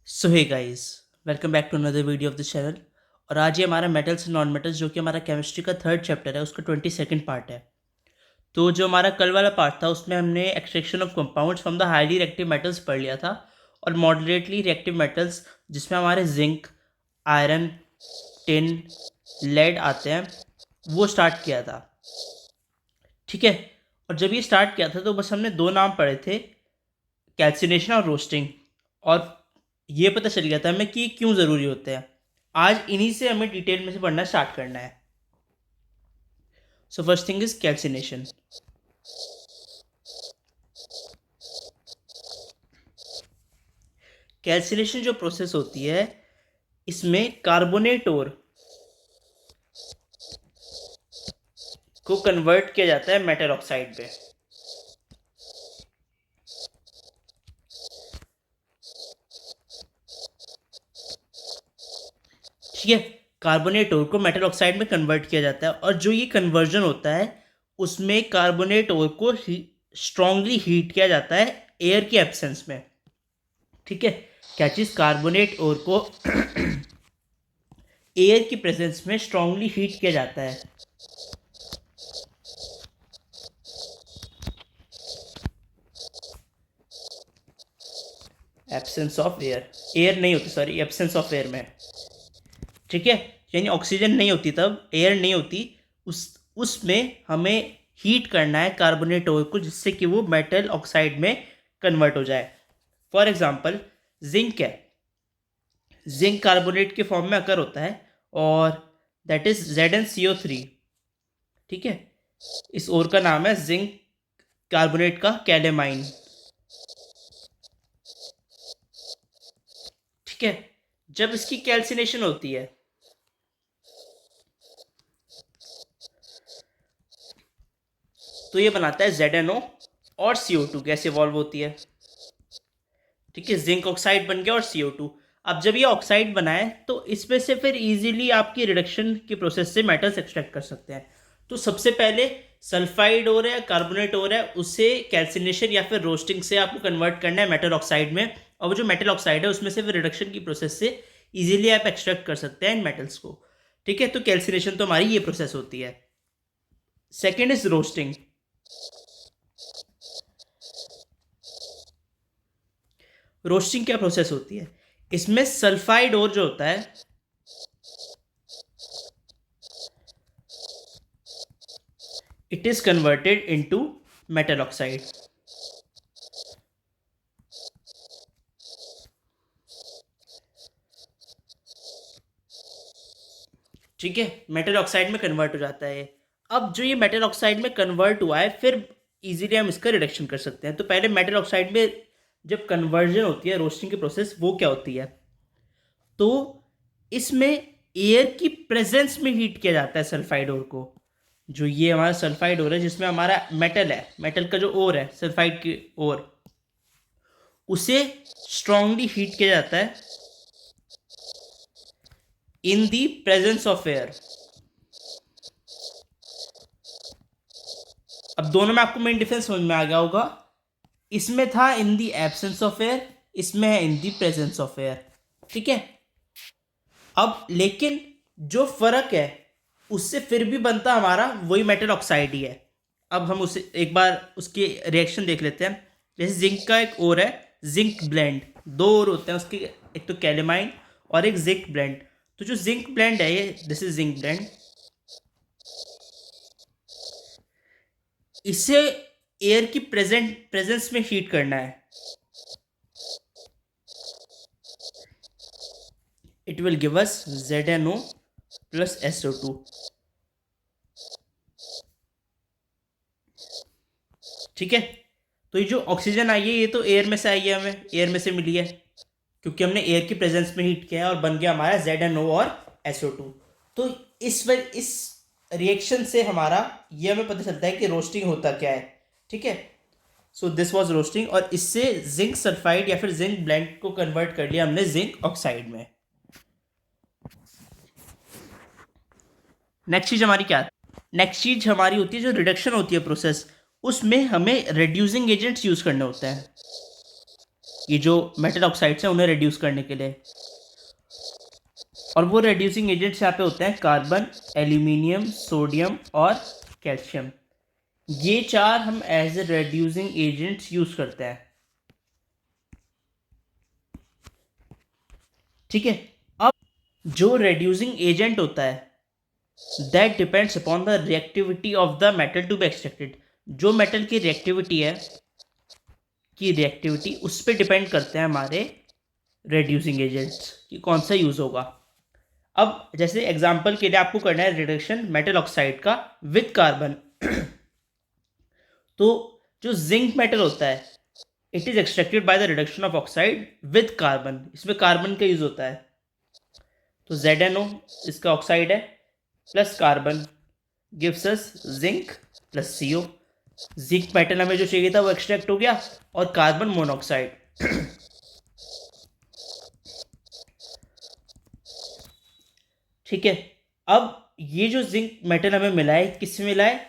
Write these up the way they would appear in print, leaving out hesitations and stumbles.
So hey guys, welcome back to another video of the channel. और आज ये हमारा मेटल्स एंड नॉन मेटल्स जो कि हमारा केमिस्ट्री का थर्ड चैप्टर है, उसका 22nd पार्ट है। तो जो हमारा कल वाला पार्ट था उसमें हमने extraction of compounds from the highly reactive metals पढ़ लिया था, और मॉडरेटली रिएक्टिव मेटल्स जिसमें हमारे जिंक, आयरन, टिन, लेड आते हैं, वो स्टार्ट किया था। ठीक है। और जब ये स्टार्ट किया था तो बस हमने दो नाम पढ़े थे, कैल्सिनेशन और रोस्टिंग। और ये पता चल गया था हमें कि क्यों ज़रूरी होते हैं। आज इन्हीं से हमें डिटेल में से पढ़ना स्टार्ट करना है। So first thing is calcination. Calcination जो प्रोसेस होती है, इसमें कार्बोनेट ओर को कन्वर्ट किया जाता है मेटल ऑक्साइड पे। ठीक है। कार्बोनेट ओर को मेटल ऑक्साइड में कन्वर्ट किया जाता है, और जो ये कन्वर्जन होता है उसमें कार्बोनेट ओर को स्ट्रांगली हीट किया जाता है एयर की एब्सेंस में। ठीक है। क्या चीज़? कार्बोनेट ओर को एयर की प्रेजेंस में स्ट्रांगली हीट किया जाता है। एब्सेंस ऑफ एयर, एयर नहीं होती, सॉरी, एब्सेंस ऑफ एयर में। ठीक है। यानी ऑक्सीजन नहीं होती, तब एयर नहीं होती, उसमें हमें हीट करना है कार्बोनेट ओर को, जिससे कि वो मेटल ऑक्साइड में कन्वर्ट हो जाए। फॉर एग्जांपल, जिंक है, जिंक कार्बोनेट के फॉर्म में अकर होता है, और दैट इज ZnCO3। ठीक है। इस ओर का नाम है जिंक कार्बोनेट का कैलेमाइन। ठीक है। जब इसकी कैल्सिनेशन होती है तो ये बनाता है ZnO, और CO2 गैस इवॉल्व होती है। ठीक है। जिंक ऑक्साइड बन गया और CO2। अब जब ये ऑक्साइड बना है तो इसमें से फिर इजीली आपकी रिडक्शन की प्रोसेस से मेटल्स एक्सट्रैक्ट कर सकते हैं। तो सबसे पहले सल्फाइड हो रहा है, कार्बोनेट हो रहा है, उसे कैल्सिनेशन या फिर रोस्टिंग से आपको कन्वर्ट करना है मेटल ऑक्साइड में। और वो जो मेटल ऑक्साइड है उसमें से फिर रिडक्शन की प्रोसेस से इजीली आप एक्सट्रैक्ट कर सकते हैं इन मेटल्स को। ठीक है। तो कैल्सिनेशन तो हमारी ये प्रोसेस होती है। Second is roasting. रोस्टिंग क्या प्रोसेस होती है? इसमें सल्फाइड और जो होता है it is converted into metal oxide. ठीक है। मेटल ऑक्साइड में कन्वर्ट हो जाता है। अब जो ये मेटल ऑक्साइड में कन्वर्ट हुआ है, फिर इजीली हम इसका रिडक्शन कर सकते हैं। तो पहले मेटल ऑक्साइड में जब कन्वर्जन होती है, रोस्टिंग की प्रोसेस, वो क्या होती है? तो इसमें एयर की प्रेजेंस में हीट किया जाता है सल्फाइड ओर को। जो ये हमारा सल्फाइड ओर है, जिसमें हमारा मेटल है, मेटल का जो ओर है सल्फाइड की ओर, उसे स्ट्रांगली हीट किया जाता है इन दी प्रेजेंस ऑफ एयर। अब दोनों में आपको मेन डिफरेंस समझ में आ गया होगा। इसमें था इन दी एब्सेंस ऑफ एयर, इसमें है इन दी प्रेजेंस ऑफ एयर। ठीक है। अब लेकिन जो फर्क है उससे फिर भी बनता हमारा वही मेटल ऑक्साइड ही है। अब हम उसे एक बार उसके रिएक्शन देख लेते हैं। जैसे जिंक का एक और है जिंक ब्लेंड, दो और होते हैं उसके, एक तो कैलेमाइन और एक जिंक ब्लेंड। तो जो जिंक ब्लेंड है, ये दिस इज जिंक ब्लेंड, इसे एयर की प्रेजेंस में हीट करना है। It will give us ZnO plus SO2। ठीक है। तो ये जो ऑक्सीजन आई है, ये तो एयर में से आई है, हमें एयर में से मिली है, क्योंकि हमने एयर की प्रेजेंस में हीट किया है, और बन गया हमारा ZnO और SO2। तो इस रिएक्शन से हमारा ये हमें पता चलता है कि रोस्टिंग होता क्या है। ठीक है। सो दिस वाज रोस्टिंग, और इससे जिंक सल्फाइड या फिर जिंक ब्लेंड को कन्वर्ट कर लिया हमने जिंक ऑक्साइड में। नेक्स्ट चीज हमारी क्या? नेक्स्ट चीज हमारी होती है जो रिडक्शन होती है प्रोसेस, उसमें हमें रिड्यूसिंग एजेंट्स यूज करने होते हैं। ये जो मेटल ऑक्साइड्स हैं उन्हें रिड्यूस करने के लिए। और वो रिड्यूसिंग एजेंट्स यहाँ पे होते हैं कार्बन, एल्यूमिनियम, सोडियम और कैल्शियम। ये चार हम as a reducing agents use करते हैं। ठीक है, अब जो रिड्यूसिंग एजेंट होता है that depends upon the reactivity of the metal to be extracted. जो मेटल की रिएक्टिविटी है उस पर डिपेंड करते हैं हमारे रिड्यूसिंग एजेंट्स कि कौन सा यूज होगा। अब जैसे एग्जांपल के लिए आपको करना है रिडक्शन मेटल ऑक्साइड का विद कार्बन। तो जो जिंक मेटल होता है it is extracted by the reduction of oxide with carbon. इसमें कार्बन का यूज होता है। तो ZnO इसका ऑक्साइड है plus carbon gives us zinc plus CO। Zinc metal हमें जो चाहिए था वो एक्सट्रैक्ट हो गया और कार्बन मोनोऑक्साइड। ठीक है, अब ये जो जिंक मेटल हमें मिला है किससे मिला है?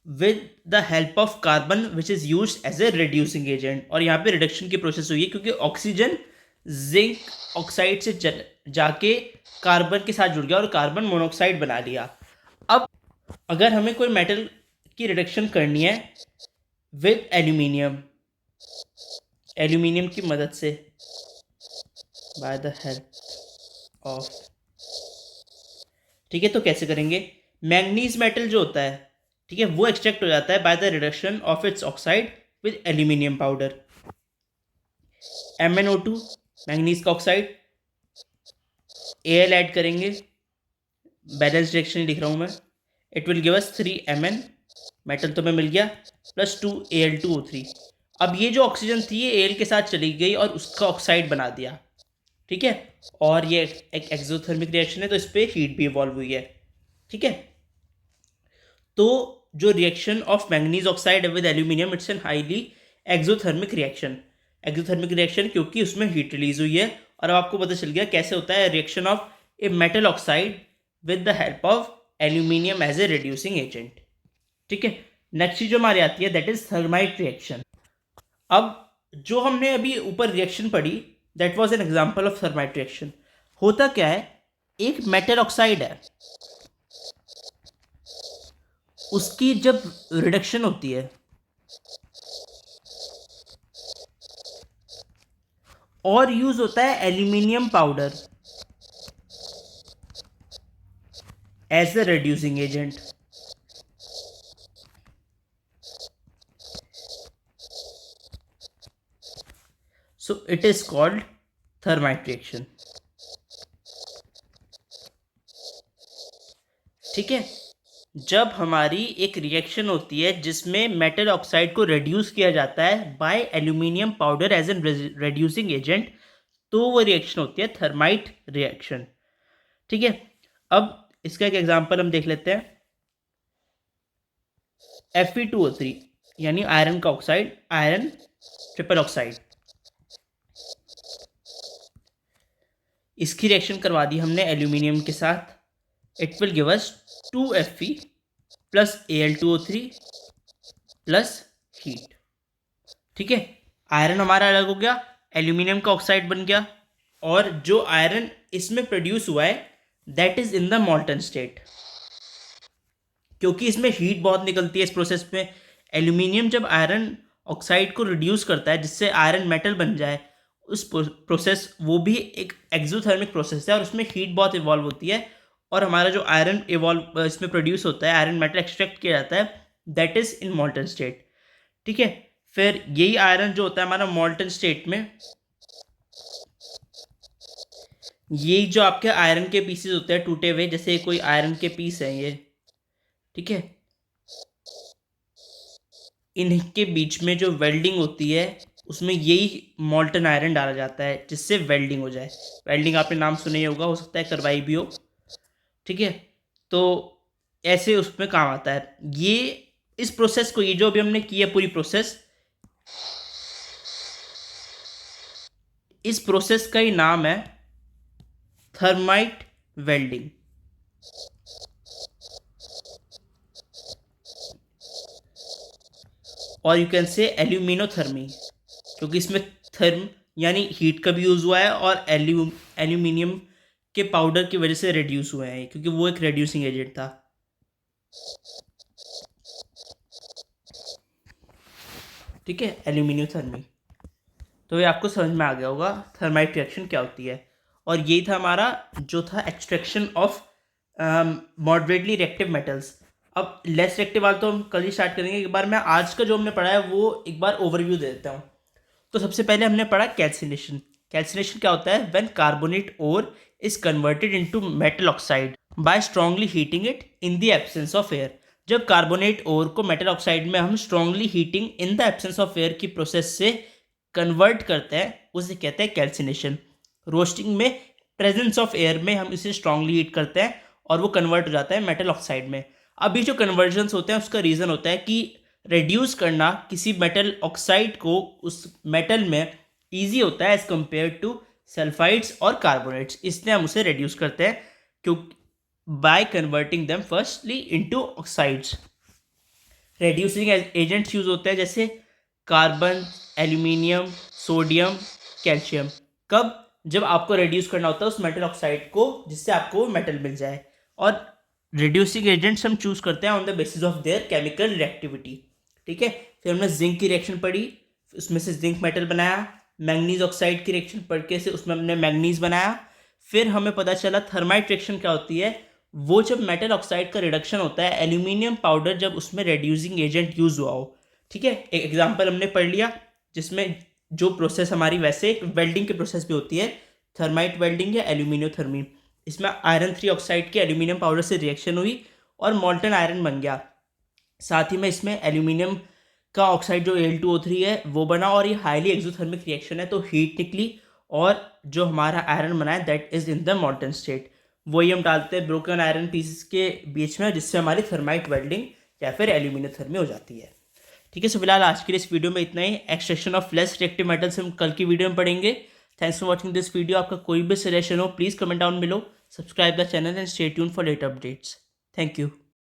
With the help of carbon which is use as a reducing agent. और यहाँ पे रिडक्शन की प्रोसेस हुई है क्योंकि ऑक्सीजन जिंक ऑक्साइड से जाके कार्बन के साथ जुड़ गया और कार्बन मोनोऑक्साइड बना लिया। अब अगर हमें कोई मेटल की रिडक्शन करनी है विद एल्यूमिनियम की मदद से बाय द हेल्प ऑफ, ठीक है, तो कैसे करेंगे? मैंगनीज मेटल जो होता है, ठीक है, वो एक्सट्रैक्ट हो जाता है by the reduction of its oxide with aluminium powder. MnO2 manganese का ऑक्साइड, Al ऐड करेंगे, बैलेंस डायरेक्शन लिख रहा हूँ मैं। It will give us 3Mn, metal तो में मिल गया, प्लस 2Al2O3। अब ये जो ऑक्सीजन थी ये Al के साथ चली गई और उसका ऑक्साइड बना दिया। ठीक है, और ये एक एक्सोथर्मिक रिएक्शन है तो इस पर हीट भी इवॉल्व हुई है। ठीक है, तो जो reaction of manganese oxide with aluminium it's an highly exothermic reaction क्योंकि उसमें हीट रिलीज हुई है। और अब आपको पता चल गया कैसे होता है reaction of a metal oxide with the help of aluminium as a reducing agent. ठीक है, नेक्स्ट चीज जो हमारी आती है दैट इज थर्माइट रिएक्शन। अब जो हमने अभी ऊपर रिएक्शन पढ़ी that was an example of thermite reaction. होता क्या है, एक मेटल ऑक्साइड है, उसकी जब रिडक्शन होती है और यूज होता है aluminium powder as a reducing agent. So it is called thermite reaction. ठीक है, जब हमारी एक रिएक्शन होती है जिसमें मेटल ऑक्साइड को रिड्यूस किया जाता है by aluminium powder as an reducing agent, तो वो रिएक्शन होती है थर्माइट रिएक्शन। ठीक है, अब इसका एक एग्जांपल हम देख लेते हैं। Fe2O3 यानी आयरन का ऑक्साइड, आयरन ट्रिपल ऑक्साइड, इसकी रिएक्शन करवा दी हमने एल्यूमिनियम के साथ। It will give us 2Fe plus Al2O3 plus heat. ठीक है, आयरन हमारा अलग हो गया, एल्यूमिनियम का ऑक्साइड बन गया, और जो आयरन इसमें प्रोड्यूस हुआ है that is in the मॉल्टन state. क्योंकि इसमें हीट बहुत निकलती है इस प्रोसेस में। एल्यूमिनियम जब आयरन ऑक्साइड को रिड्यूस करता है जिससे आयरन मेटल बन जाए, उस प्रोसेस वो भी एक एक्सोथर्मिक प्रोसेस है और उसमें हीट बहुत इवॉल्व होती है। और हमारा जो आयरन इवॉल्व इसमें प्रोड्यूस होता है, आयरन मेटल एक्सट्रैक्ट किया जाता है, दैट इज इन मॉल्टन स्टेट। ठीक है, फिर यही आयरन जो होता है हमारा मॉल्टन स्टेट में, ये जो आपके आयरन के पीसेस होते हैं टूटे हुए, जैसे कोई आयरन के पीस है ये, ठीक है, इनके बीच में जो वेल्डिंग होती है उसमें यही मॉल्टन आयरन डाला जाता है जिससे वेल्डिंग हो जाए। वेल्डिंग आपने नाम सुना ही होगा, हो सकता है करवाई भी हो। ठीक है, तो ऐसे उसमें काम आता है ये। इस प्रोसेस को, ये जो अभी हमने की है पूरी प्रोसेस, इस प्रोसेस का ही नाम है थर्माइट वेल्डिंग। और यू कैन से एल्यूमिनोथर्मी, क्योंकि इसमें थर्म यानी हीट का भी यूज़ हुआ है और एल्यूमिनियम के पाउडर की वजह से रिड्यूस हुए हैं, क्योंकि वो एक रिड्यूसिंग एजेंट था। ठीक है, एल्यूमिनियम थर्मी। तो ये आपको समझ में आ गया होगा थर्माइट रिएक्शन क्या होती है। और यही था हमारा जो था extraction of moderately reactive metals. अब लेस रिएक्टिव वाला तो हम कल ही स्टार्ट करेंगे। एक बार मैं आज का जो हमने पढ़ा है वो एक बार ओवरव्यू दे देता हूँ। तो सबसे पहले हमने पढ़ा कैल्सिनेशन। कैल्सिनेशन क्या होता है? When carbonate ore is converted into metal oxide by strongly heating it in the absence of air. जब कार्बोनेट ओर को मेटल ऑक्साइड में हम strongly heating in the absence of air की प्रोसेस से convert करते हैं, उसे कहते हैं कैल्सिनेशन। रोस्टिंग में प्रेजेंस ऑफ एयर में हम इसे स्ट्रांगली हीट करते हैं और वो कन्वर्ट हो जाता है मेटल ऑक्साइड में। अब ये जो कन्वर्जन्स होते हैं उसका रीज़न होता है कि रिड्यूस करना किसी मेटल ऑक्साइड को उस मेटल में ईजी होता है एज कम्पेयर टू सल्फाइड्स और कार्बोनेट्स, इसलिए हम उसे रिड्यूस करते हैं क्योंकि by converting them firstly into oxides. Reducing agents use होते हैं जैसे कार्बन, एल्यूमिनियम, सोडियम, कैल्शियम। कब? जब आपको रिड्यूस करना होता है उस मेटल ऑक्साइड को जिससे आपको मेटल मिल जाए। और रिड्यूसिंग एजेंट्स हम चूज करते हैं on the basis of their chemical reactivity. ठीक है, फिर हमने जिंक की रिएक्शन पढ़ी, उसमें से जिंक मेटल बनाया। मैंगनीज ऑक्साइड की रिएक्शन पढ़ के से उसमें हमने मैंगनीज बनाया। फिर हमें पता चला थर्माइट रिएक्शन क्या होती है। वो जब मेटल ऑक्साइड का रिडक्शन होता है एल्यूमिनियम पाउडर जब उसमें रेड्यूसिंग एजेंट यूज हुआ हो। ठीक है, एक एग्जांपल हमने पढ़ लिया जिसमें जो प्रोसेस हमारी वैसे एक वेल्डिंग की प्रोसेस भी होती है, थर्माइट वेल्डिंग या एल्यूमिनियो थर्मी। इसमें आयरन 3 ऑक्साइड की एल्यूमिनियम पाउडर से रिएक्शन हुई और मॉल्टन आयरन बन गया। साथ ही में इसमें एल्यूमिनियम का ऑक्साइड जो Al2O3 है वो बना और ये हाईली एक्सोथर्मिक रिएक्शन है, तो हीट निकली और जो हमारा आयरन बना है that is in the मॉल्टन state. वही हम डालते हैं ब्रोकन आयरन पीसेस के बीच में जिससे हमारी थर्माइट वेल्डिंग या फिर एल्यूमिनियम थर्मी हो जाती है। ठीक है, सो फिलहाल आज के लिए इस वीडियो में इतना ही। Extraction of less reactive metals हम कल की वीडियो में पढ़ेंगे। Thanks for watching this video. आपका कोई भी सजेशन हो please comment down below, subscribe the channel and stay tuned for latest updates. Thank you.